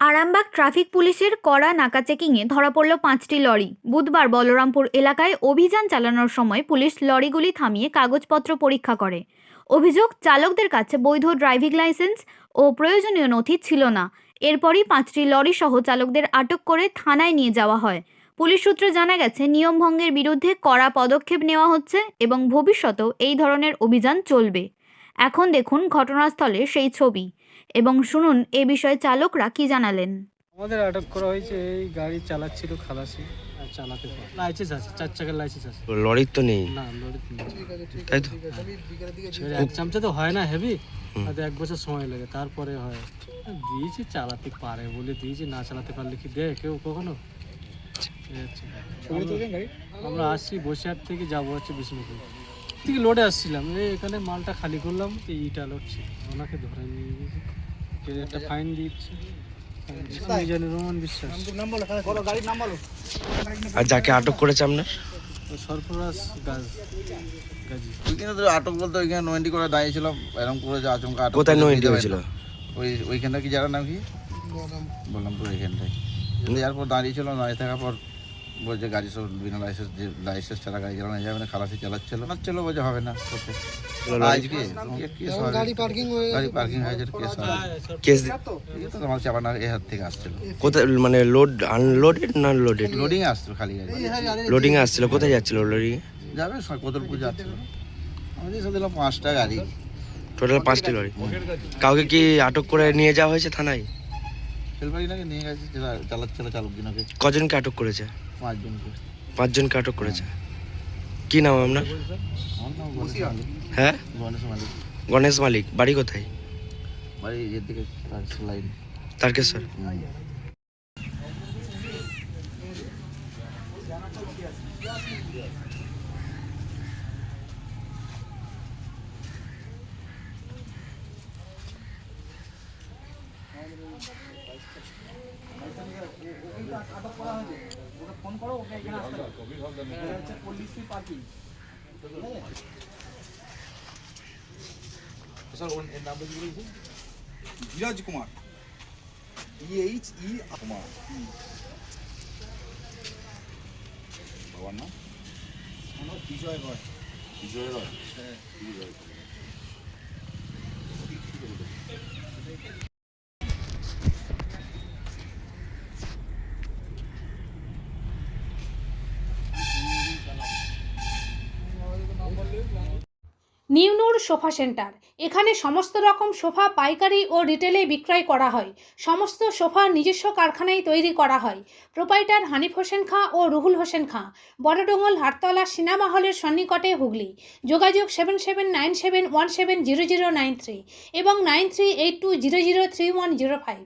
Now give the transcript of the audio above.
Arambagh traffic পুলিশের কড়া নাকা চেকিংয়ে ধরা পড়ল 5টি লরি। বুধবার বলরামপুর এলাকায় অভিযান চালানোর সময় পুলিশ লরিগুলি থামিয়ে কাগজপত্র পরীক্ষা করে। অভিযোগ, চালকদের কাছে বৈধ ড্রাইভিং লাইসেন্স ও প্রয়োজনীয় নথি ছিল না। এরপরই 5টি লরি সহ চালকদের আটক করে থানায় নিয়ে যাওয়া হয়। পুলিশ সূত্রে জানা গেছে, নিয়ম ভঙ্গের বিরুদ্ধে কড়া পদক্ষেপ নেওয়া হচ্ছে এবং ভবিষ্যতেও এই ধরনের অভিযান চলবে। এখন দেখুন ঘটনাস্থলে সেই ছবি এবং শুনুন এ বিষয়ে চালকরা কি জানালেন। আমাদের আটক করা হয়েছে, এই গাড়ি চালাচ্ছিল খালাসি আর চালাতে পারে, লাইসেন্স আছে, 4 চাকার লাইসেন্স আছে। লরির তো নেই না, লরি তাই তো। এক চামচা তো হয় না হেভি, তাতে 1 বছর সময় লাগে, তারপরে হয়। দিয়েছি চালাতে পারে বলে দিয়েছি, না চালাতে পারলে কি দেয় কেউ কখনো? আমরা আসছি বসিরহাট থেকে, যাবো হচ্ছে বিষ্ণুপুর থেকে, লোডে আসছিলাম। এখানে মালটা খালি করলাম, ইটা লোড ছিল, ওনাকে ধরে নিয়ে গেছি, একটা ফাইন দিচ্ছে। রোমান বিশ্বাস। আর যাকে আটক করেছে আপনার? সরফরাজ গাজী। ওইখানে তো আটক বলতে ওইখানে 90 করে দাঁড়িয়েছিলাম, এরকম করে যে আচমকা আটক। কোথায় 90 হয়েছিল? ওইখানটা কি জায়গার নাম কি? বললামপুর। ওইখানটায় এরপর দাঁড়িয়েছিলাম, দাঁড়িয়ে থাকার পর বলছে গাড়ি সব বিনা লাইসেন্স, যে লাইসেন্স ছাড়া গাড়ি চালানো যাবে না। খালাসি চালাচ্ছিল, বলছে হবে না। আজকে গাড়ি পার্কিং হয়েছে, কেস তোমার চাপানা এ হাত থেকে আসছিল। কোথায়, মানে লোড আনলোডেড না লোডেড? লোডিং আসছিল, খালি গাড়ি লোডিং এ আসছিল। কোথায় যাচ্ছিল লরি? যাবে কোদলপুর যাচ্ছিল। আমাদের সাথে দিলাম 5টা গাড়ি, টোটাল 5টি লরি। কাউকে কি আটক করে নিয়ে যাওয়া হয়েছে থানায়? সেলবাড়িনাকে নিয়ে গেছে, চালাচ্ছিল চালকজনকে। কজনকে আটক করেছে? 5 জনকে। 5 জনকে আটক করেছে। কি নাম আপনার? হ্যাঁ, গণেশ মালিক। গণেশ মালিক। বাড়ি কোথায়? বাড়ি এর দিকে লাইন, তারকেশ্বর। ধীরজ কুমার, EHE কুমার। বাবার নাম বিজয় রয়। বিজয় রয়, হ্যাঁ। নিউনুর সোফা সেন্টার। এখানে সমস্ত রকম সোফা পাইকারি ও রিটেলে বিক্রয় করা হয়। সমস্ত সোফা নিজস্ব কারখানায় তৈরি করা হয়। প্রোপাইটার হানিফ হোসেন খাঁ ও রুহুল হোসেন খাঁ, বড়ডোঙ্গল হাটতলা সিনেমা হলের সন্নিকটে, হুগলি। যোগাযোগ 7797170093 এবং 9382003105।